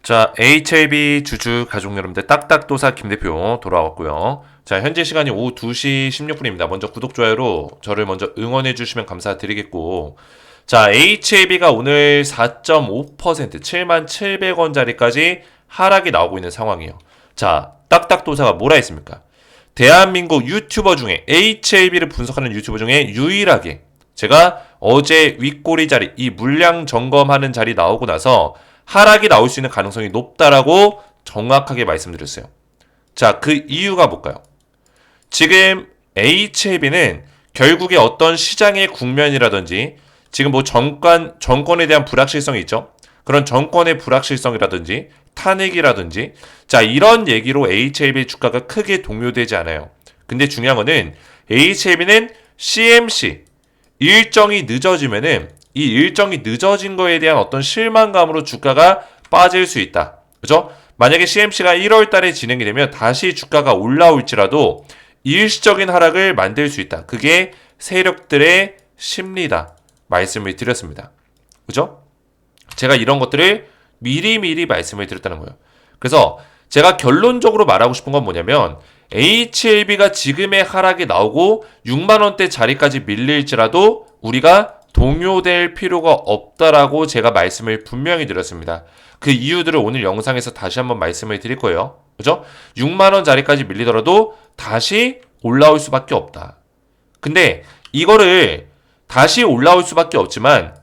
자, HLB 주주 가족 여러분들 딱딱도사 김대표 돌아왔고요. 자, 현재 시간이 오후 2시 16분입니다. 먼저 구독, 좋아요로 저를 먼저 응원해 주시면 감사드리겠고, 자, HLB가 오늘 4.5% 77,700원짜리까지 하락이 나오고 있는 상황이에요. 자, 딱딱도사가 뭐라 했습니까? 대한민국 유튜버 중에 HLB를 분석하는 유튜버 중에 유일하게 제가 어제 윗꼬리 자리 이 물량 점검하는 자리 나오고 나서 하락이 나올 수 있는 가능성이 높다라고 정확하게 말씀드렸어요. 자, 그 이유가 뭘까요? 지금 HLB는 결국에 어떤 시장의 국면이라든지 지금 뭐 정권에 대한 불확실성이 있죠. 그런 정권의 불확실성이라든지 탄핵이라든지 자, 이런 얘기로 HLB 주가가 크게 동요되지 않아요. 근데 중요한 거는 HLB는 CMC 일정이 늦어지면은 이 일정이 늦어진 거에 대한 어떤 실망감으로 주가가 빠질 수 있다. 그죠? 만약에 CMC가 1월 달에 진행이 되면 다시 주가가 올라올지라도 일시적인 하락을 만들 수 있다. 그게 세력들의 심리다. 말씀을 드렸습니다. 그죠? 제가 이런 것들을 미리미리 말씀을 드렸다는 거예요. 그래서 제가 결론적으로 말하고 싶은 건 뭐냐면 HLB가 지금의 하락이 나오고 6만원대 자리까지 밀릴지라도 우리가 동요될 필요가 없다라고 제가 말씀을 분명히 드렸습니다. 그 이유들을 오늘 영상에서 다시 한번 말씀을 드릴 거예요. 그죠? 6만원 자리까지 밀리더라도 다시 올라올 수밖에 없다. 근데 이거를 다시 올라올 수밖에 없지만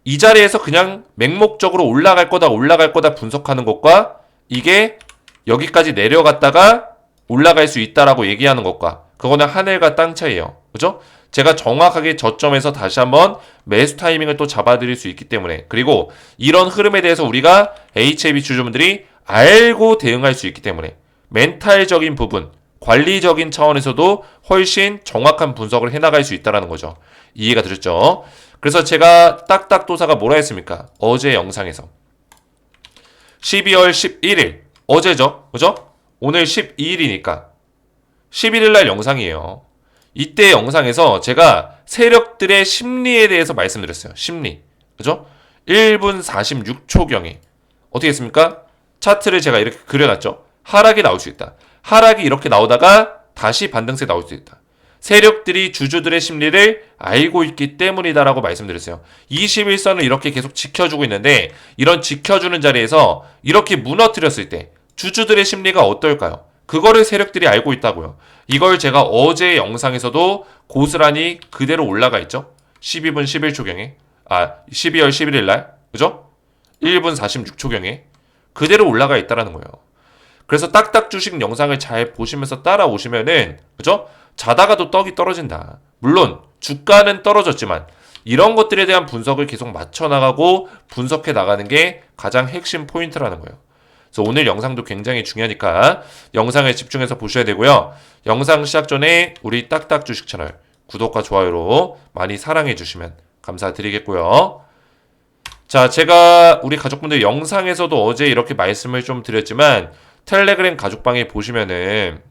이 자리에서 그냥 맹목적으로 올라갈 거다 분석하는 것과 이게 여기까지 내려갔다가 올라갈 수 있다라고 얘기하는 것과 그거는 하늘과 땅 차이예요. 그죠? 제가 정확하게 저점에서 다시 한번 매수 타이밍을 또 잡아드릴 수 있기 때문에 그리고 이런 흐름에 대해서 우리가 HLB 주주분들이 알고 대응할 수 있기 때문에 멘탈적인 부분, 관리적인 차원에서도 훨씬 정확한 분석을 해나갈 수 있다는 거죠. 이해가 되셨죠? 그래서 제가 딱딱도사가 뭐라 했습니까? 어제 영상에서 12월 11일 어제죠? 그죠? 오늘 12일이니까 11일 날 영상이에요. 이때 영상에서 제가 세력들의 심리에 대해서 말씀드렸어요. 심리. 그죠? 1분 46초경에 어떻게 했습니까? 차트를 제가 이렇게 그려놨죠. 하락이 나올 수 있다. 하락이 이렇게 나오다가 다시 반등세 나올 수 있다. 세력들이 주주들의 심리를 알고 있기 때문이다라고 말씀드렸어요. 21선을 이렇게 계속 지켜주고 있는데 이런 지켜주는 자리에서 이렇게 무너뜨렸을 때 주주들의 심리가 어떨까요? 그거를 세력들이 알고 있다고요. 이걸 제가 어제 영상에서도 고스란히 그대로 올라가 있죠. 12분 11초경에 12월 11일 날 그죠? 1분 46초경에 그대로 올라가 있다라는 거예요. 그래서 딱딱 주식 영상을 잘 보시면서 따라오시면은 그죠? 자다가도 떡이 떨어진다. 물론 주가는 떨어졌지만 이런 것들에 대한 분석을 계속 맞춰나가고 분석해 나가는 게 가장 핵심 포인트라는 거예요. 그래서 오늘 영상도 굉장히 중요하니까 영상에 집중해서 보셔야 되고요. 영상 시작 전에 우리 딱딱 주식 채널 구독과 좋아요로 많이 사랑해 주시면 감사드리겠고요. 자, 제가 우리 가족분들 영상에서도 어제 이렇게 말씀을 좀 드렸지만 텔레그램 가족방에 보시면은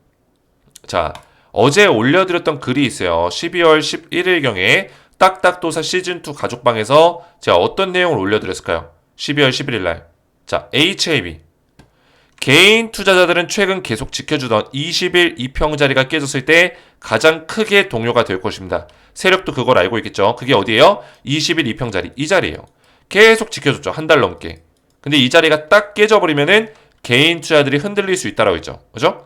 자, 어제 올려드렸던 글이 있어요. 12월 11일경에 딱딱도사 시즌2 가족방에서 제가 어떤 내용을 올려드렸을까요? 12월 11일 날. 자, HLB. 개인 투자자들은 최근 계속 지켜주던 20일 2평자리가 깨졌을 때 가장 크게 동요가 될 것입니다. 세력도 그걸 알고 있겠죠. 그게 어디예요? 20일 2평자리. 이 자리예요. 계속 지켜줬죠. 한 달 넘게. 근데 이 자리가 딱 깨져버리면은 개인 투자들이 흔들릴 수 있다라고 했죠. 그죠?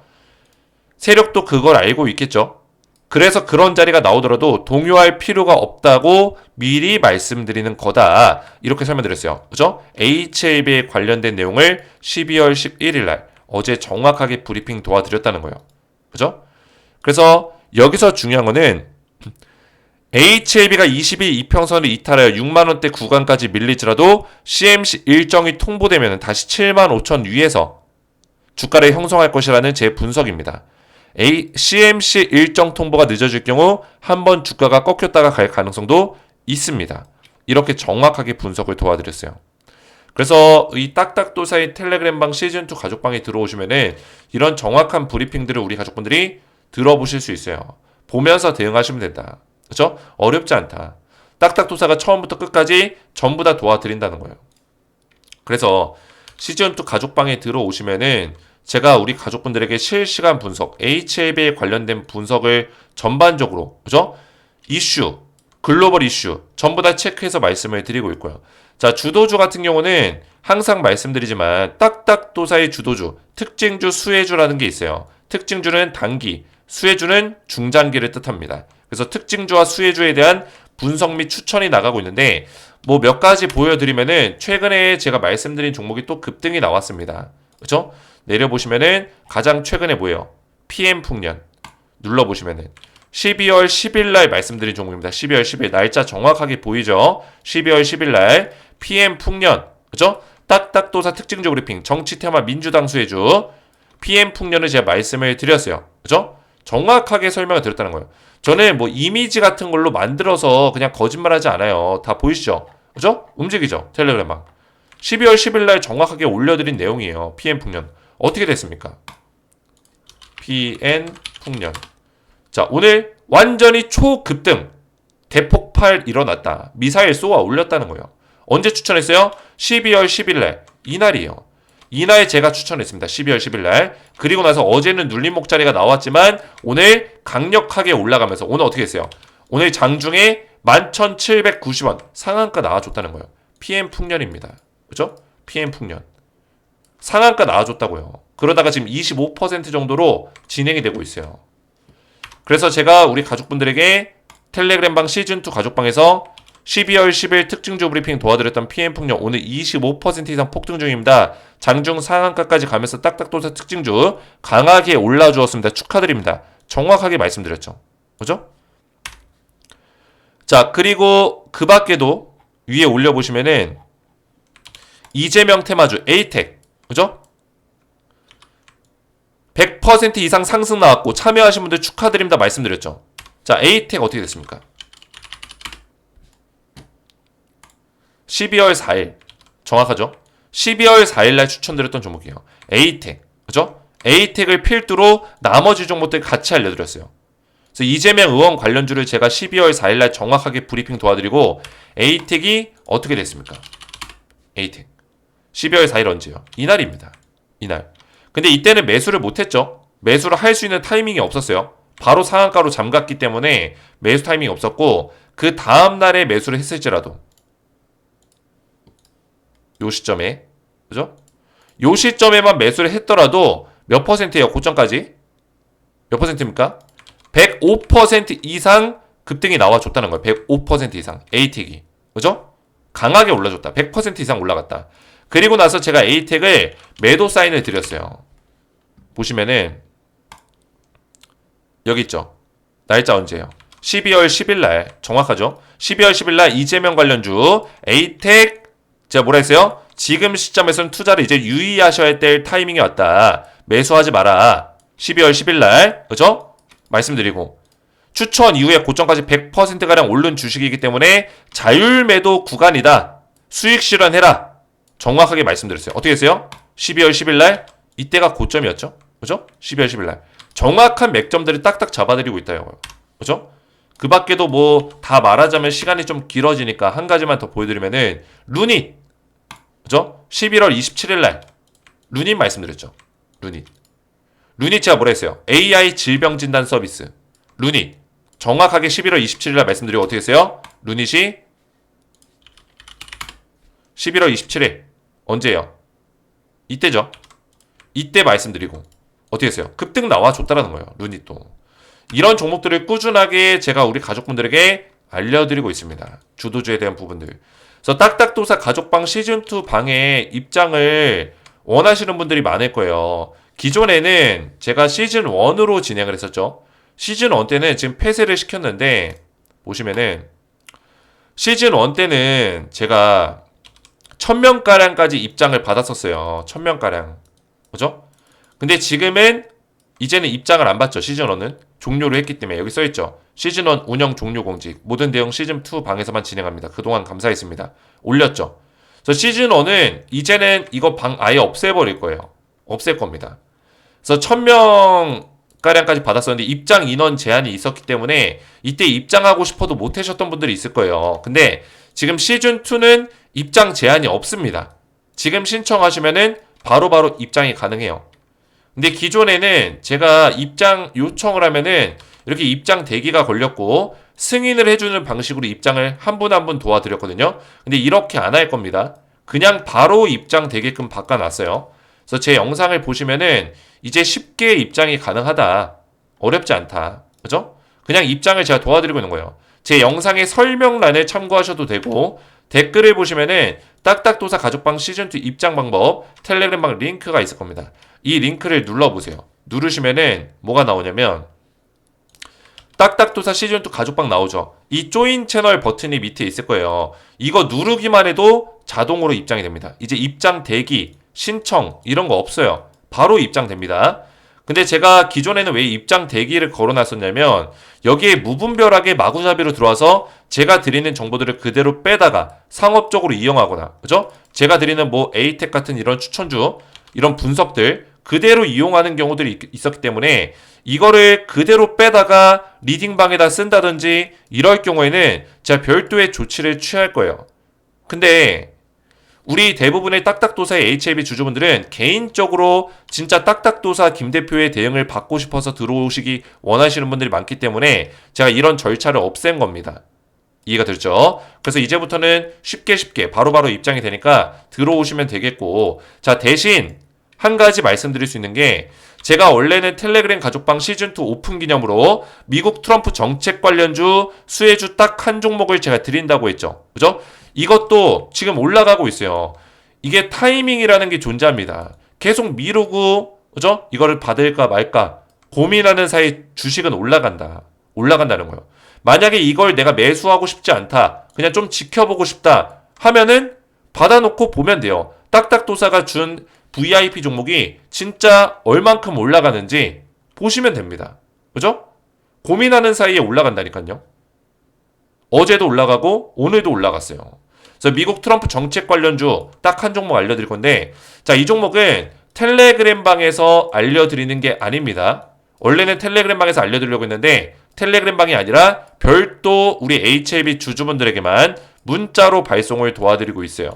세력도 그걸 알고 있겠죠. 그래서 그런 자리가 나오더라도 동요할 필요가 없다고 미리 말씀드리는 거다. 이렇게 설명드렸어요. 그죠? HLB에 관련된 내용을 12월 11일 날 어제 정확하게 브리핑 도와드렸다는 거예요. 그죠? 그래서 여기서 중요한 거는 HLB가 20일 이평선을 이탈하여 6만원대 구간까지 밀리더라도 CMC 일정이 통보되면 다시 7만 5천 위에서 주가를 형성할 것이라는 제 분석입니다. CMC 일정 통보가 늦어질 경우 한번 주가가 꺾였다가 갈 가능성도 있습니다. 이렇게 정확하게 분석을 도와드렸어요. 그래서 이 딱딱도사의 텔레그램방 시즌2 가족방에 들어오시면은 이런 정확한 브리핑들을 우리 가족분들이 들어보실 수 있어요. 보면서 대응하시면 된다. 그렇죠? 어렵지 않다. 딱딱도사가 처음부터 끝까지 전부 다 도와드린다는 거예요. 그래서 시즌2 가족방에 들어오시면은 제가 우리 가족분들에게 실시간 분석, HLB에 관련된 분석을 전반적으로, 그죠? 이슈, 글로벌 이슈, 전부 다 체크해서 말씀을 드리고 있고요. 자, 주도주 같은 경우는 항상 말씀드리지만 딱딱도사의 주도주, 특징주, 수혜주라는 게 있어요. 특징주는 단기, 수혜주는 중장기를 뜻합니다. 그래서 특징주와 수혜주에 대한 분석 및 추천이 나가고 있는데 뭐 몇 가지 보여드리면은 최근에 제가 말씀드린 종목이 또 급등이 나왔습니다. 그렇죠? 내려보시면은 가장 최근에 뭐예요? PM풍년 눌러보시면은 12월 10일 날 말씀드린 종목입니다. 12월 10일 날짜 정확하게 보이죠? 12월 10일 날 PM풍년 그죠? 딱딱도사 특징주 브리핑 정치 테마 민주당 수혜주 PM풍년을 제가 말씀을 드렸어요. 그죠? 정확하게 설명을 드렸다는 거예요. 저는 뭐 이미지 같은 걸로 만들어서 그냥 거짓말하지 않아요. 다 보이시죠? 그죠? 움직이죠? 텔레그램방 12월 10일 날 정확하게 올려드린 내용이에요. PM풍년 어떻게 됐습니까? PM풍년 자 오늘 완전히 초급등 대폭발 일어났다. 미사일 쏘아 올렸다는 거예요. 언제 추천했어요? 12월 10일 날 이날이에요. 이날 제가 추천했습니다. 12월 10일 날. 그리고 나서 어제는 눌림목 자리가 나왔지만 오늘 강력하게 올라가면서 오늘 어떻게 했어요? 오늘 장중에 11,790원 상한가 나와줬다는 거예요. PM풍년입니다. 그죠? PM풍년. 상한가 나와줬다고요. 그러다가 지금 25% 정도로 진행이 되고 있어요. 그래서 제가 우리 가족분들에게 텔레그램방 시즌2 가족방에서 12월 10일 특징주 브리핑 도와드렸던 PM풍년 오늘 25% 이상 폭등 중입니다. 장중 상한가까지 가면서 딱딱도사 특징주 강하게 올라주었습니다. 축하드립니다. 정확하게 말씀드렸죠. 그죠? 자 그리고 그 밖에도 위에 올려보시면은 이재명 테마주 에이텍 그죠? 100% 이상 상승 나왔고 참여하신 분들 축하드립니다. 말씀드렸죠. 자 에이텍 어떻게 됐습니까? 12월 4일 정확하죠? 12월 4일 날 추천드렸던 종목이에요. 에이텍 그죠? 에이텍을 필두로 나머지 종목들 같이 알려드렸어요. 그래서 이재명 의원 관련주를 제가 12월 4일 날 정확하게 브리핑 도와드리고 에이텍이 어떻게 됐습니까? 에이텍 12월 4일 언제요? 이날입니다. 이날. 근데 이때는 매수를 못했죠. 매수를 할 수 있는 타이밍이 없었어요. 바로 상한가로 잠갔기 때문에 매수 타이밍이 없었고 그 다음날에 매수를 했을지라도 요 시점에 그죠? 요 시점에만 매수를 했더라도 몇 퍼센트예요? 고점까지? 몇 퍼센트입니까? 105% 이상 급등이 나와줬다는 거예요. 105% 이상 에이텍이 그죠? 강하게 올라줬다. 100% 이상 올라갔다. 그리고 나서 제가 에이텍을 매도 사인을 드렸어요. 보시면은 여기 있죠. 날짜 언제예요? 12월 10일 날 정확하죠? 12월 10일 날 이재명 관련주 에이텍 제가 뭐라 했어요? 지금 시점에서는 투자를 이제 유의하셔야 될 타이밍이 왔다. 매수하지 마라. 12월 10일 날 그죠? 말씀드리고 추천 이후에 고점까지 100%가량 오른 주식이기 때문에 자율매도 구간이다. 수익 실현해라. 정확하게 말씀드렸어요. 어떻게 했어요? 12월 10일 날 이때가 고점이었죠. 그죠? 12월 10일 날 정확한 맥점들을 딱딱 잡아드리고 있다요. 그죠? 그 밖에도 뭐 다 말하자면 시간이 좀 길어지니까 한 가지만 더 보여드리면은 루닛 그죠? 11월 27일 날 루닛 말씀드렸죠. 루닛 제가 뭐라 했어요? AI 질병 진단 서비스 루닛 정확하게 11월 27일 날 말씀드리고 어떻게 했어요? 루닛이 11월 27일 언제예요? 이때죠. 이때 말씀드리고 어떻게 했어요? 급등 나와줬다라는 거예요. 루닛도 이런 종목들을 꾸준하게 제가 우리 가족분들에게 알려드리고 있습니다. 주도주에 대한 부분들. 그래서 딱딱도사 가족방 시즌2 방에 입장을 원하시는 분들이 많을 거예요. 기존에는 제가 시즌1으로 진행을 했었죠. 시즌1 때는 지금 폐쇄를 시켰는데 보시면은 시즌1 때는 제가 1000명가량까지 입장을 받았었어요. 1000명가량. 그죠? 근데 지금은 이제는 입장을 안 받죠. 시즌1은 종료를 했기 때문에 여기 써있죠. 시즌1 운영 종료 공지 모든 내용 시즌2 방에서만 진행합니다. 그동안 감사했습니다. 올렸죠. 그래서 시즌1은 이제는 이거 방 아예 없애버릴 거예요. 없앨 겁니다. 그래서 1000명가량까지 받았었는데 입장 인원 제한이 있었기 때문에 이때 입장하고 싶어도 못 하셨던 분들이 있을 거예요. 근데 지금 시즌2는 입장 제한이 없습니다. 지금 신청하시면은 바로바로 입장이 가능해요. 근데 기존에는 제가 입장 요청을 하면은 이렇게 입장 대기가 걸렸고 승인을 해주는 방식으로 입장을 한 분 한 분 도와드렸거든요. 근데 이렇게 안 할 겁니다. 그냥 바로 입장 되게끔 바꿔놨어요. 그래서 제 영상을 보시면은 이제 쉽게 입장이 가능하다. 어렵지 않다. 그죠? 그냥 입장을 제가 도와드리고 있는 거예요. 제 영상의 설명란을 참고하셔도 되고 댓글을 보시면은 딱딱도사 가족방 시즌2 입장 방법 텔레그램방 링크가 있을 겁니다. 이 링크를 눌러보세요. 누르시면은 뭐가 나오냐면 딱딱도사 시즌2 가족방 나오죠. 이 조인 채널 버튼이 밑에 있을 거예요. 이거 누르기만 해도 자동으로 입장이 됩니다. 이제 입장 대기, 신청 이런 거 없어요. 바로 입장됩니다. 근데 제가 기존에는 왜 입장 대기를 걸어놨었냐면 여기에 무분별하게 마구잡이로 들어와서 제가 드리는 정보들을 그대로 빼다가 상업적으로 이용하거나 그죠? 제가 드리는 뭐 에이텍 같은 이런 추천주 이런 분석들 그대로 이용하는 경우들이 있었기 때문에 이거를 그대로 빼다가 리딩방에다 쓴다든지 이럴 경우에는 제가 별도의 조치를 취할 거예요. 근데 우리 대부분의 딱딱도사의 HAB 주주분들은 개인적으로 진짜 딱딱도사 김 대표의 대응을 받고 싶어서 들어오시기 원하시는 분들이 많기 때문에 제가 이런 절차를 없앤 겁니다. 이해가 됐죠? 그래서 이제부터는 쉽게 바로바로 입장이 되니까 들어오시면 되겠고 자 대신 한 가지 말씀드릴 수 있는 게 제가 원래는 텔레그램 가족방 시즌2 오픈 기념으로 미국 트럼프 정책 관련주 수혜주 딱 한 종목을 제가 드린다고 했죠. 그죠? 이것도 지금 올라가고 있어요. 이게 타이밍이라는 게 존재합니다. 계속 미루고 그죠? 이거를 받을까 말까 고민하는 사이 주식은 올라간다는 거예요. 만약에 이걸 내가 매수하고 싶지 않다. 그냥 좀 지켜보고 싶다 하면은 받아놓고 보면 돼요. 딱딱도사가 준 VIP 종목이 진짜 얼만큼 올라가는지 보시면 됩니다. 그죠? 고민하는 사이에 올라간다니까요. 어제도 올라가고 오늘도 올라갔어요. 그래서 미국 트럼프 정책 관련주 딱 한 종목 알려드릴 건데 자, 이 종목은 텔레그램 방에서 알려드리는 게 아닙니다. 원래는 텔레그램 방에서 알려드리려고 했는데 텔레그램 방이 아니라 별도 우리 HAB 주주분들에게만 문자로 발송을 도와드리고 있어요.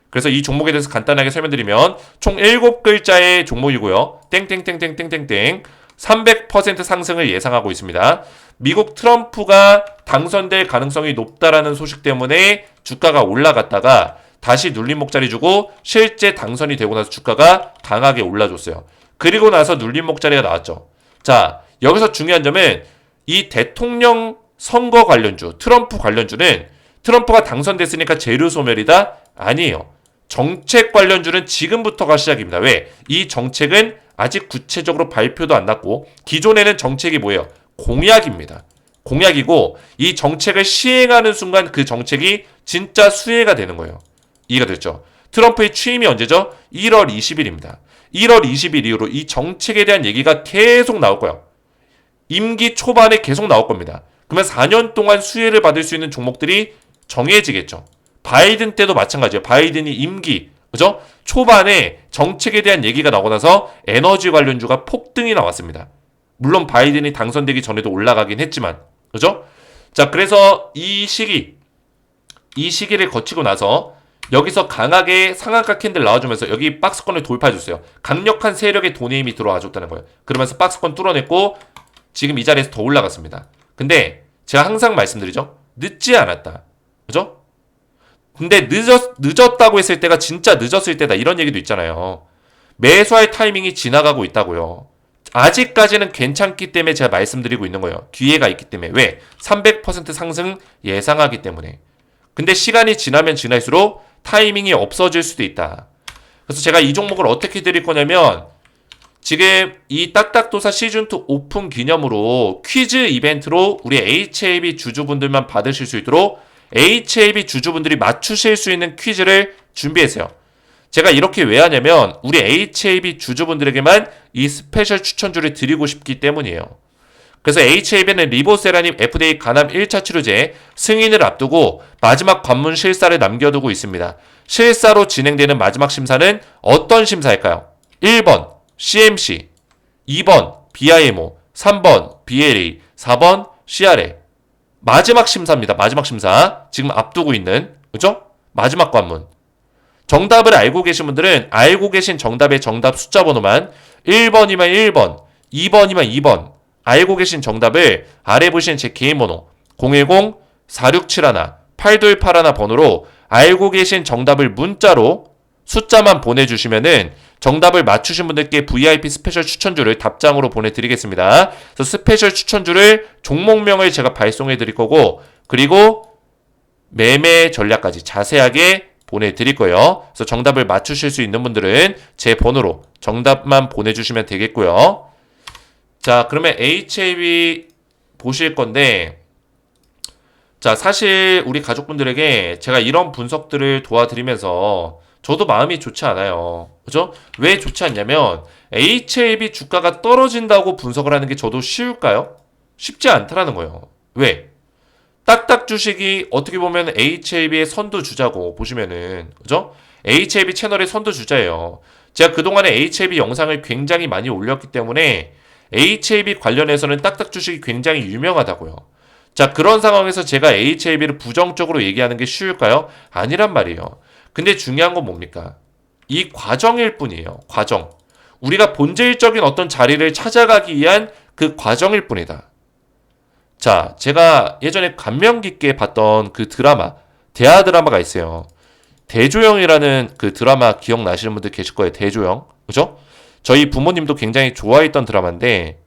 그래서 이 종목에 대해서 간단하게 설명드리면 총 7글자의 종목이고요. 땡땡땡땡땡땡땡 300% 상승을 예상하고 있습니다. 미국 트럼프가 당선될 가능성이 높다라는 소식 때문에 주가가 올라갔다가 다시 눌림 목자리 주고 실제 당선이 되고 나서 주가가 강하게 올라줬어요. 그리고 나서 눌림 목자리가 나왔죠. 자, 여기서 중요한 점은 이 대통령 선거 관련주, 트럼프 관련주는 트럼프가 당선됐으니까 재료 소멸이다? 아니에요. 정책 관련주는 지금부터가 시작입니다. 왜? 이 정책은 아직 구체적으로 발표도 안 났고 기존에는 정책이 뭐예요? 공약입니다. 공약이고 이 정책을 시행하는 순간 그 정책이 진짜 수혜가 되는 거예요. 이해가 됐죠? 트럼프의 취임이 언제죠? 1월 20일입니다. 1월 20일 이후로 이 정책에 대한 얘기가 계속 나올 거예요. 임기 초반에 계속 나올 겁니다. 그러면 4년 동안 수혜를 받을 수 있는 종목들이 정해지겠죠. 바이든 때도 마찬가지예요. 바이든이 임기, 그죠? 초반에 정책에 대한 얘기가 나오고 나서 에너지 관련주가 폭등이 나왔습니다. 물론 바이든이 당선되기 전에도 올라가긴 했지만, 그죠? 자, 그래서 이 시기를 거치고 나서 여기서 강하게 상한가 캔들 나와주면서 여기 박스권을 돌파해줬어요. 강력한 세력의 돈의 힘이 들어와줬다는 거예요. 그러면서 박스권 뚫어냈고 지금 이 자리에서 더 올라갔습니다. 근데 제가 항상 말씀드리죠. 늦지 않았다. 그죠? 근데 늦었다고 했을 때가 진짜 늦었을 때다. 이런 얘기도 있잖아요. 매수할 타이밍이 지나가고 있다고요. 아직까지는 괜찮기 때문에 제가 말씀드리고 있는 거예요. 기회가 있기 때문에. 왜? 300% 상승 예상하기 때문에. 근데 시간이 지나면 지날수록 타이밍이 없어질 수도 있다. 그래서 제가 이 종목을 어떻게 드릴 거냐면 지금 이 딱딱도사 시즌2 오픈 기념으로 퀴즈 이벤트로 우리 HAB 주주분들만 받으실 수 있도록 HAB 주주분들이 맞추실 수 있는 퀴즈를 준비했어요. 제가 이렇게 왜 하냐면 우리 HAB 주주분들에게만 이 스페셜 추천주를 드리고 싶기 때문이에요. 그래서 HAB는 리보세라님 FDA 간암 1차 치료제 승인을 앞두고 마지막 관문 실사를 남겨두고 있습니다. 실사로 진행되는 마지막 심사는 어떤 심사일까요? 1번 CMC, 2번 BIMO, 3번 BLA, 4번 CRA. 마지막 심사입니다. 마지막 심사. 지금 앞두고 있는, 그죠? 마지막 관문. 정답을 알고 계신 분들은 알고 계신 정답의 정답 숫자 번호만 1번이면 1번, 2번이면 2번 알고 계신 정답을 아래 보시는 제 개인 번호 010-4671-8281 번호로 알고 계신 정답을 문자로 숫자만 보내주시면은 정답을 맞추신 분들께 VIP 스페셜 추천주를 답장으로 보내드리겠습니다. 그래서 스페셜 추천주를 종목명을 제가 발송해 드릴 거고 그리고 매매 전략까지 자세하게 보내드릴 거예요. 그래서 정답을 맞추실 수 있는 분들은 제 번호로 정답만 보내주시면 되겠고요. 자, 그러면 HAB 보실 건데 자, 사실 우리 가족분들에게 제가 이런 분석들을 도와드리면서 저도 마음이 좋지 않아요. 그죠? 왜 좋지 않냐면 HAB 주가가 떨어진다고 분석을 하는 게 저도 쉬울까요? 쉽지 않다라는 거예요. 왜? 딱딱 주식이 어떻게 보면 HAB의 선두주자고 보시면은 그죠? HAB 채널의 선두주자예요. 제가 그동안에 HAB 영상을 굉장히 많이 올렸기 때문에 HAB 관련해서는 딱딱 주식이 굉장히 유명하다고요. 자, 그런 상황에서 제가 HAB를 부정적으로 얘기하는 게 쉬울까요? 아니란 말이에요. 근데 중요한 건 뭡니까? 이 과정일 뿐이에요. 과정. 우리가 본질적인 어떤 자리를 찾아가기 위한 그 과정일 뿐이다. 자, 제가 예전에 감명 깊게 봤던 그 드라마, 대하 드라마가 있어요. 대조영이라는 그 드라마 기억나시는 분들 계실 거예요. 대조영. 그죠? 저희 부모님도 굉장히 좋아했던 드라마인데,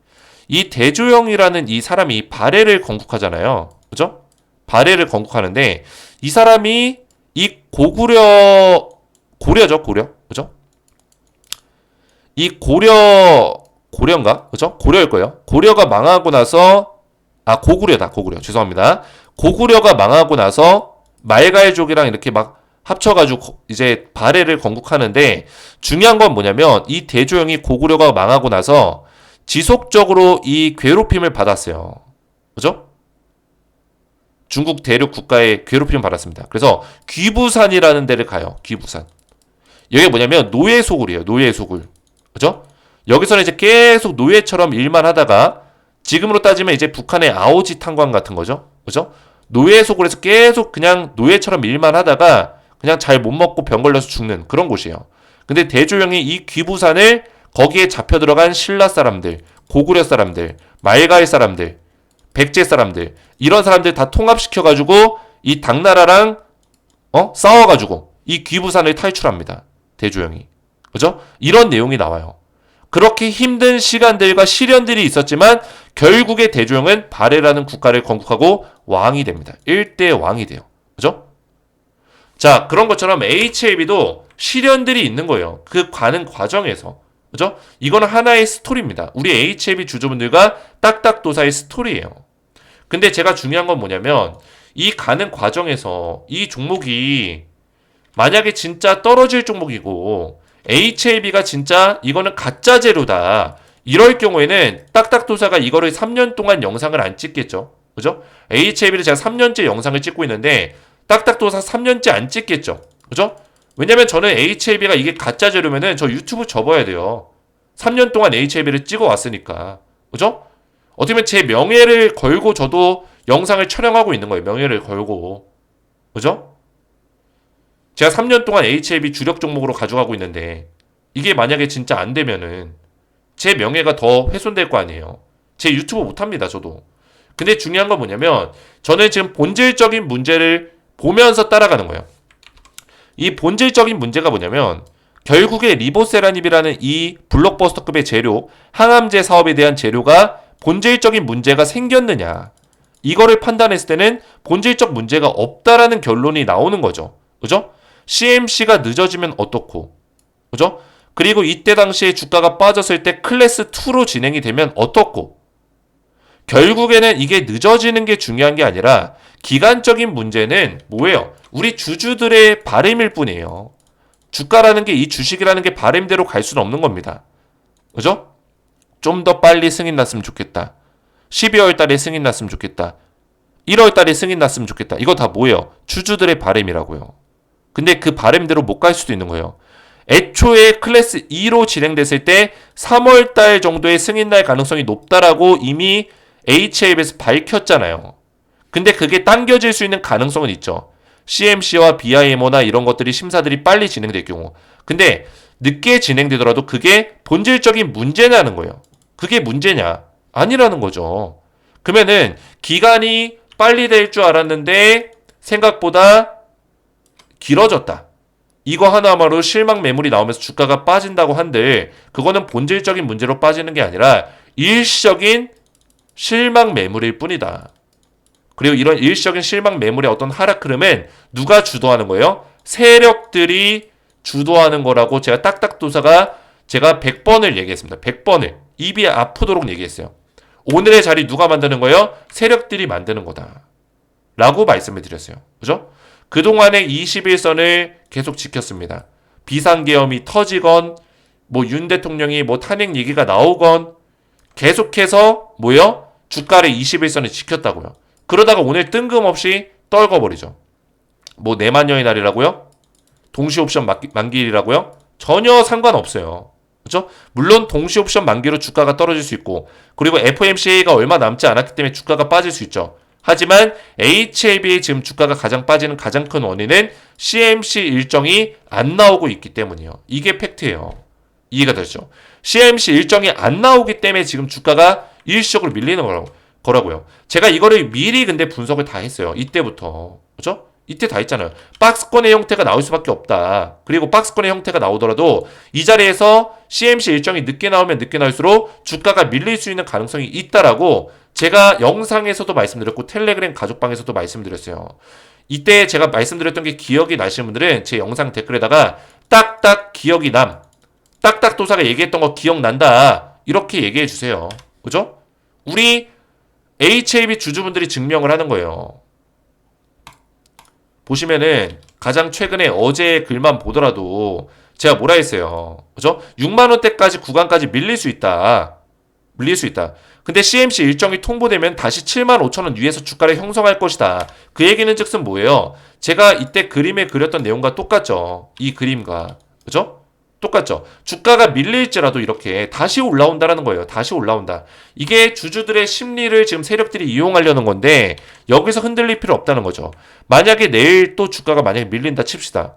이 대조영이라는 이 사람이 발해를 건국하잖아요. 그죠? 발해를 건국하는데, 이 사람이 이 고려죠, 고려. 그죠? 이 고려인가? 그죠? 고려일 거예요. 고려가 망하고 나서, 고구려다, 고구려. 죄송합니다. 고구려가 망하고 나서 말갈족이랑 이렇게 막 합쳐가지고 이제 발해를 건국하는데 중요한 건 뭐냐면 이 대조영이 고구려가 망하고 나서 지속적으로 이 괴롭힘을 받았어요. 그죠? 중국 대륙 국가의 괴롭힘을 받았습니다. 그래서 귀부산이라는 데를 가요. 귀부산. 여기 뭐냐면 노예소굴이에요. 노예소굴. 그죠? 여기서는 이제 계속 노예처럼 일만 하다가 지금으로 따지면 이제 북한의 아오지 탄광 같은 거죠. 그죠? 노예소굴에서 계속 그냥 노예처럼 일만 하다가 그냥 잘 못 먹고 병 걸려서 죽는 그런 곳이에요. 근데 대조영이 이 귀부산을 거기에 잡혀 들어간 신라 사람들, 고구려 사람들, 말갈 사람들, 백제 사람들 이런 사람들 다 통합시켜가지고 이 당나라랑 싸워가지고 이 귀부산을 탈출합니다. 대조영이. 그죠? 이런 내용이 나와요. 그렇게 힘든 시간들과 시련들이 있었지만 결국에 대조영은 발해라는 국가를 건국하고 왕이 됩니다. 1대 왕이 돼요. 그죠? 자, 그런 것처럼 HAB도 시련들이 있는 거예요. 그 가는 과정에서. 그죠? 이거는 하나의 스토리입니다. 우리 HAB 주주분들과 딱딱도사의 스토리예요. 근데 제가 중요한 건 뭐냐면 이 가는 과정에서 이 종목이 만약에 진짜 떨어질 종목이고 HAB가 진짜 이거는 가짜 재료다. 이럴 경우에는 딱딱도사가 이거를 3년 동안 영상을 안 찍겠죠. 그죠? HAB를 제가 3년째 영상을 찍고 있는데 딱딱도사 3년째 안 찍겠죠. 그죠? 왜냐면 저는 HAB가 이게 가짜 재료면은 저 유튜브 접어야 돼요. 3년 동안 HAB를 찍어 왔으니까. 그죠? 어떻게 보면 제 명예를 걸고 저도 영상을 촬영하고 있는 거예요. 명예를 걸고. 그죠? 제가 3년 동안 HAB 주력 종목으로 가져가고 있는데 이게 만약에 진짜 안 되면은 제 명예가 더 훼손될 거 아니에요. 제 유튜브 못합니다. 저도. 근데 중요한 건 뭐냐면 저는 지금 본질적인 문제를 보면서 따라가는 거예요. 이 본질적인 문제가 뭐냐면 결국에 리보세라닙이라는 이 블록버스터급의 재료, 항암제 사업에 대한 재료가 본질적인 문제가 생겼느냐. 이거를 판단했을 때는 본질적 문제가 없다라는 결론이 나오는 거죠. 그죠? CMC가 늦어지면 어떻고, 그죠? 그리고 이때 당시에 주가가 빠졌을 때 클래스 2로 진행이 되면 어떻고, 결국에는 이게 늦어지는 게 중요한 게 아니라 기간적인 문제는 뭐예요? 우리 주주들의 바람일 뿐이에요. 주가라는 게 이 주식이라는 게 바람대로 갈 수는 없는 겁니다. 그죠? 좀 더 빨리 승인 났으면 좋겠다. 12월 달에 승인 났으면 좋겠다. 1월 달에 승인 났으면 좋겠다. 이거 다 뭐예요? 주주들의 바람이라고요. 근데 그 바람대로 못 갈 수도 있는 거예요. 애초에 클래스 2로 진행됐을 때 3월 달 정도의 승인 날 가능성이 높다라고 이미 HAB에서 밝혔잖아요. 근데 그게 당겨질 수 있는 가능성은 있죠. CMC와 BIMO나 이런 것들이 심사들이 빨리 진행될 경우. 근데 늦게 진행되더라도 그게 본질적인 문제냐는 거예요. 그게 문제냐? 아니라는 거죠. 그러면은 기간이 빨리 될 줄 알았는데 생각보다 길어졌다. 이거 하나만으로 실망 매물이 나오면서 주가가 빠진다고 한들 그거는 본질적인 문제로 빠지는 게 아니라 일시적인 실망 매물일 뿐이다. 그리고 이런 일시적인 실망 매물의 어떤 하락 흐름은 누가 주도하는 거예요? 세력들이 주도하는 거라고 제가 딱딱도사가 제가 100번을 얘기했습니다. 100번을. 입이 아프도록 얘기했어요. 오늘의 자리 누가 만드는 거예요? 세력들이 만드는 거다. 라고 말씀을 드렸어요. 그죠? 그동안의 21선을 계속 지켰습니다. 비상계엄이 터지건, 윤 대통령이 탄핵 얘기가 나오건, 계속해서, 주가를 21선을 지켰다고요. 그러다가 오늘 뜬금없이 떨궈버리죠. 내만 년의 날이라고요? 동시옵션 만기일이라고요? 전혀 상관없어요. 그렇죠? 물론 동시옵션 만기로 주가가 떨어질 수 있고 그리고 FOMC가 얼마 남지 않았기 때문에 주가가 빠질 수 있죠. 하지만 HLB의 지금 주가가 가장 빠지는 가장 큰 원인은 CMC 일정이 안 나오고 있기 때문이에요. 이게 팩트예요. 이해가 되죠? CMC 일정이 안 나오기 때문에 지금 주가가 일시적으로 밀리는 거라고요. 제가 이거를 미리 근데 분석을 다 했어요. 이때부터. 그렇죠? 이때 다 했잖아요. 박스권의 형태가 나올 수밖에 없다. 그리고 박스권의 형태가 나오더라도 이 자리에서 CMC 일정이 늦게 나오면 늦게 나올수록 주가가 밀릴 수 있는 가능성이 있다라고 제가 영상에서도 말씀드렸고 텔레그램 가족방에서도 말씀드렸어요. 이때 제가 말씀드렸던 게 기억이 나시는 분들은 제 영상 댓글에다가 딱딱 기억이 남. 딱딱도사가 얘기했던 거 기억난다. 이렇게 얘기해 주세요. 그죠? 우리 HAB 주주분들이 증명을 하는 거예요. 보시면은 가장 최근에 어제 글만 보더라도 제가 뭐라 했어요. 그죠? 6만원대까지 구간까지 밀릴 수 있다. 밀릴 수 있다. 근데 CMC 일정이 통보되면 다시 7만 5천원 위에서 주가를 형성할 것이다. 그 얘기는 즉슨 뭐예요? 제가 이때 그림에 그렸던 내용과 똑같죠. 이 그림과. 그죠? 똑같죠. 주가가 밀릴지라도 이렇게 다시 올라온다라는 거예요. 다시 올라온다. 이게 주주들의 심리를 지금 세력들이 이용하려는 건데 여기서 흔들릴 필요 없다는 거죠. 만약에 내일 또 주가가 만약에 밀린다 칩시다.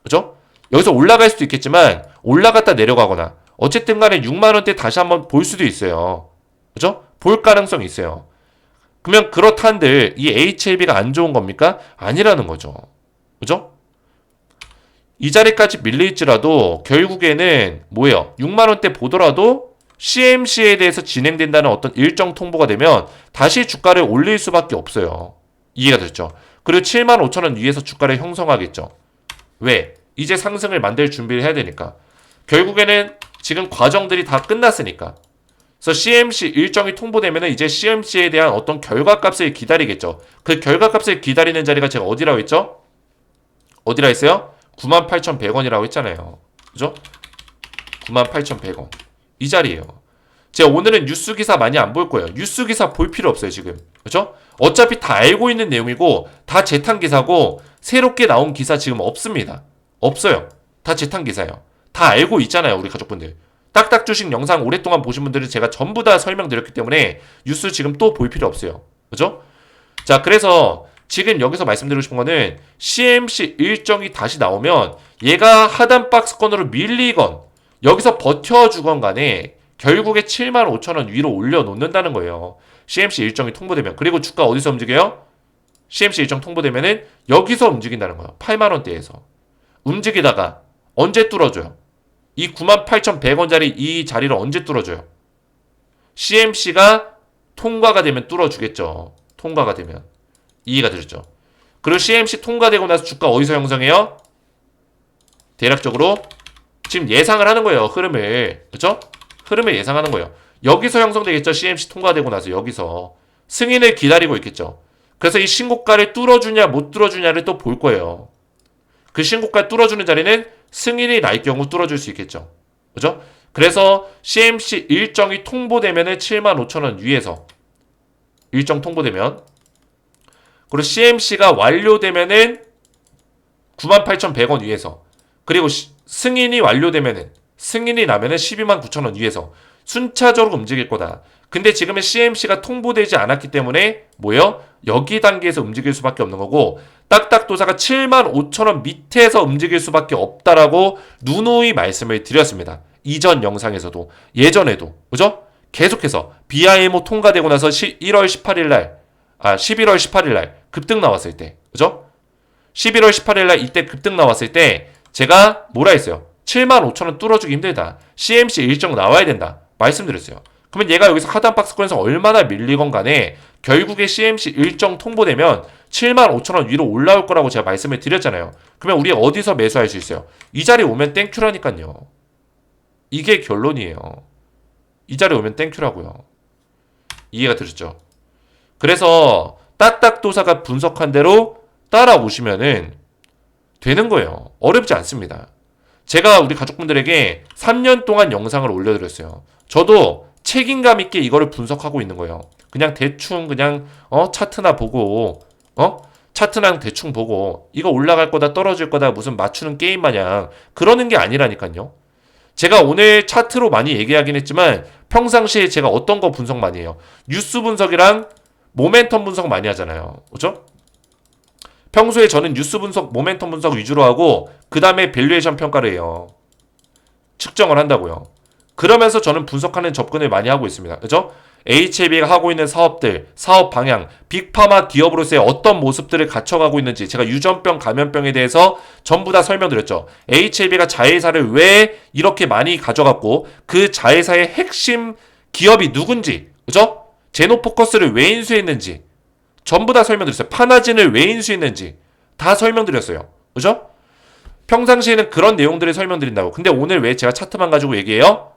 그죠? 여기서 올라갈 수도 있겠지만 올라갔다 내려가거나 어쨌든 간에 6만원대 다시 한번 볼 수도 있어요. 그죠? 볼 가능성이 있어요. 그러면 그렇다한들 이 HLB가 안 좋은 겁니까? 아니라는 거죠. 그죠? 이 자리까지 밀릴지라도 결국에는 6만원대 보더라도 CMC에 대해서 진행된다는 어떤 일정 통보가 되면 다시 주가를 올릴 수밖에 없어요. 이해가 됐죠? 그리고 7만 5천원 위에서 주가를 형성하겠죠. 왜? 이제 상승을 만들 준비를 해야 되니까. 결국에는 지금 과정들이 다 끝났으니까. 그래서 CMC 일정이 통보되면 이제 CMC에 대한 어떤 결과값을 기다리겠죠. 그 결과값을 기다리는 자리가 제가 어디라고 했죠? 어디라 했어요? 98,100원이라고 했잖아요. 그죠? 98,100원. 이 자리예요. 제가 오늘은 뉴스 기사 많이 안 볼 거예요. 뉴스 기사 볼 필요 없어요, 지금. 그죠? 어차피 다 알고 있는 내용이고 다 재탕 기사고 새롭게 나온 기사 지금 없습니다. 없어요. 다 재탕 기사예요. 다 알고 있잖아요, 우리 가족분들. 딱딱 주식 영상 오랫동안 보신 분들은 제가 전부 다 설명드렸기 때문에 뉴스 지금 또 볼 필요 없어요. 그죠? 자, 그래서 지금 여기서 말씀드리고 싶은 거는 CMC 일정이 다시 나오면 얘가 하단 박스권으로 밀리건 여기서 버텨주건 간에 결국에 7만 5천원 위로 올려놓는다는 거예요. CMC 일정이 통보되면. 그리고 주가 어디서 움직여요? CMC 일정 통보되면은 여기서 움직인다는 거예요. 8만원대에서. 움직이다가 언제 뚫어줘요? 이 98,100원짜리 이 자리를 언제 뚫어줘요? CMC가 통과가 되면 뚫어주겠죠. 통과가 되면. 이해가 되셨죠? 그리고 CMC 통과되고 나서 주가 어디서 형성해요? 대략적으로 지금 예상을 하는 거예요. 흐름을. 그렇죠? 흐름을 예상하는 거예요. 여기서 형성되겠죠. CMC 통과되고 나서 여기서. 승인을 기다리고 있겠죠. 그래서 이 신고가를 뚫어주냐 못 뚫어주냐를 또 볼 거예요. 그 신고가 뚫어주는 자리는 승인이 날 경우 뚫어줄 수 있겠죠. 그죠? 그래서 CMC 일정이 통보되면은 75,000원 위에서 일정 통보되면 그리고 CMC가 완료되면은 98,100원 위에서 그리고 승인이 완료되면은 승인이 나면은 129,000원 위에서 순차적으로 움직일 거다. 근데 지금은 CMC가 통보되지 않았기 때문에 여기 단계에서 움직일 수밖에 없는 거고 딱딱도사가 75,000원 밑에서 움직일 수밖에 없다라고 누누이 말씀을 드렸습니다. 이전 영상에서도 예전에도 그죠? 계속해서 BIMO 통과되고 나서 11월 18일 날 급등 나왔을 때 그죠? 11월 18일 날 이때 급등 나왔을 때 제가 뭐라 했어요? 75,000원 뚫어주기 힘들다. CMC 일정 나와야 된다. 말씀드렸어요. 그러면 얘가 여기서 하단 박스권에서 얼마나 밀리건 간에 결국에 CMC 일정 통보되면 75,000원 위로 올라올 거라고 제가 말씀을 드렸잖아요. 그러면 우리 어디서 매수할 수 있어요? 이 자리 오면 땡큐라니까요. 이게 결론이에요. 이 자리 오면 땡큐라고요. 이해가 되셨죠? 그래서 딱딱도사가 분석한 대로 따라오시면은 되는 거예요. 어렵지 않습니다. 제가 우리 가족분들에게 3년 동안 영상을 올려드렸어요. 저도 책임감 있게 이거를 분석하고 있는 거예요. 그냥 대충 차트나 보고 차트랑 대충 보고 이거 올라갈 거다 떨어질 거다 무슨 맞추는 게임 마냥 그러는 게 아니라니까요. 제가 오늘 차트로 많이 얘기하긴 했지만 평상시에 제가 어떤 거 분석 많이 해요. 뉴스 분석이랑 모멘텀 분석 많이 하잖아요. 그죠? 평소에 저는 뉴스 분석, 모멘텀 분석 위주로 하고 그 다음에 밸류에이션 평가를 해요. 측정을 한다고요. 그러면서 저는 분석하는 접근을 많이 하고 있습니다. 그죠? HAB가 하고 있는 사업들, 사업 방향, 빅파마 기업으로서의 어떤 모습들을 갖춰가고 있는지 제가 유전병, 감염병에 대해서 전부 다 설명드렸죠. HAB가 자회사를 왜 이렇게 많이 가져갔고 그 자회사의 핵심 기업이 누군지, 그죠? 제노포커스를 왜 인수했는지 전부 다 설명드렸어요. 파나진을 왜 인수했는지 다 설명드렸어요. 그죠? 평상시에는 그런 내용들을 설명드린다고. 근데 오늘 왜 제가 차트만 가지고 얘기해요?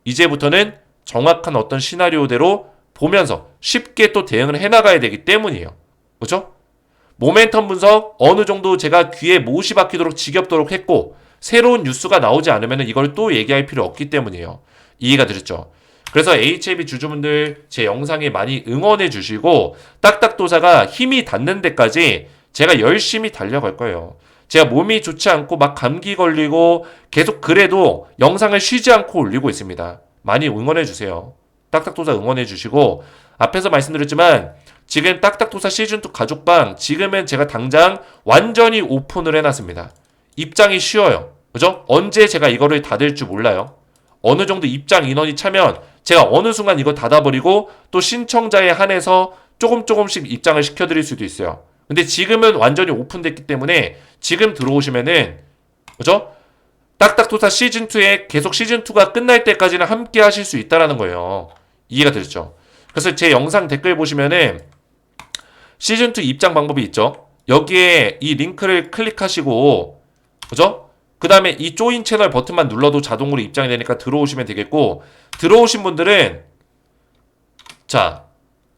이제부터는 정확한 어떤 시나리오대로 보면서 쉽게 또 대응을 해나가야 되기 때문이에요. 그렇죠? 모멘텀 분석 어느 정도 제가 귀에 못이 박히도록 지겹도록 했고 새로운 뉴스가 나오지 않으면 이걸 또 얘기할 필요 없기 때문이에요. 이해가 되셨죠? 그래서 HAB 주주분들 제 영상에 많이 응원해 주시고 딱딱도사가 힘이 닿는 데까지 제가 열심히 달려갈 거예요. 제가 몸이 좋지 않고 막 감기 걸리고 계속 그래도 영상을 쉬지 않고 올리고 있습니다. 많이 응원해 주세요. 딱딱도사 응원해 주시고 앞에서 말씀드렸지만 지금 딱딱도사 시즌2 가족방 지금은 제가 당장 완전히 오픈을 해놨습니다. 입장이 쉬워요. 그죠? 언제 제가 이거를 닫을 줄 몰라요. 어느 정도 입장 인원이 차면 제가 어느 순간 이거 닫아버리고 또 신청자에 한해서 조금씩 입장을 시켜드릴 수도 있어요. 근데 지금은 완전히 오픈됐기 때문에 지금 들어오시면은 그죠? 딱딱도사 시즌2에 계속 시즌2가 끝날 때까지는 함께 하실 수 있다라는 거예요. 이해가 되셨죠? 그래서 제 영상 댓글 보시면은 시즌2 입장 방법이 있죠. 여기에 이 링크를 클릭하시고 그죠? 그 다음에 이 조인 채널 버튼만 눌러도 자동으로 입장이 되니까 들어오시면 되겠고 들어오신 분들은 자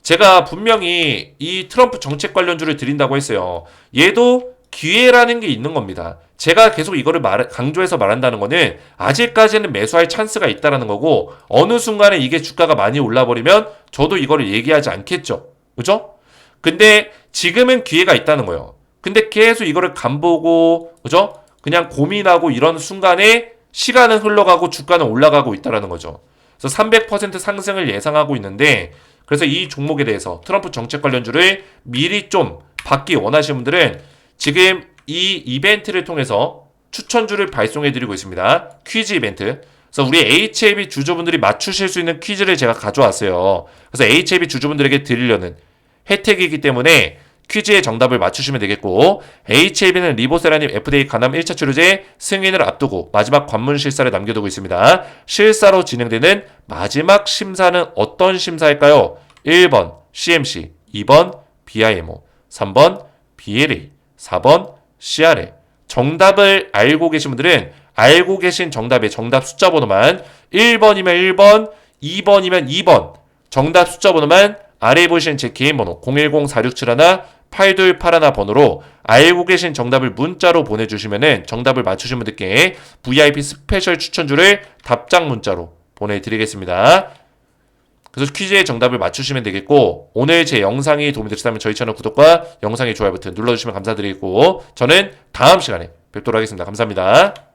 제가 분명히 이 트럼프 정책 관련주를 드린다고 했어요. 얘도 기회라는 게 있는 겁니다. 제가 계속 이거를 강조해서 말한다는 거는 아직까지는 매수할 찬스가 있다는 거고 어느 순간에 이게 주가가 많이 올라버리면 저도 이거를 얘기하지 않겠죠. 그죠? 근데 지금은 기회가 있다는 거예요. 근데 계속 이거를 간보고 그죠? 그냥 고민하고 이런 순간에 시간은 흘러가고 주가는 올라가고 있다는 거죠. 그래서 300% 상승을 예상하고 있는데 그래서 이 종목에 대해서 트럼프 정책 관련주를 미리 좀 받기 원하시는 분들은 지금 이 이벤트를 통해서 추천주를 발송해드리고 있습니다. 퀴즈 이벤트. 그래서 우리 HAB 주주분들이 맞추실 수 있는 퀴즈를 제가 가져왔어요. 그래서 HAB 주주분들에게 드리려는 혜택이기 때문에 퀴즈의 정답을 맞추시면 되겠고 HAB는 리보세라님 FDA 간암 1차 치료제 승인을 앞두고 마지막 관문 실사를 남겨두고 있습니다. 실사로 진행되는 마지막 심사는 어떤 심사일까요? 1번 CMC, 2번 BIMO, 3번 BLA, 4번 CRA. 정답을 알고 계신 분들은 알고 계신 정답의 정답 숫자 번호만 1번이면 1번, 2번이면 2번 정답 숫자 번호만 아래에 보시는 제 개인 번호 010-4671-8281 번호로 알고 계신 정답을 문자로 보내주시면 정답을 맞추신 분들께 VIP 스페셜 추천주를 답장 문자로 보내드리겠습니다. 그래서 퀴즈의 정답을 맞추시면 되겠고 오늘 제 영상이 도움이 되셨다면 저희 채널 구독과 영상의 좋아요 버튼 눌러주시면 감사드리겠고 저는 다음 시간에 뵙도록 하겠습니다. 감사합니다.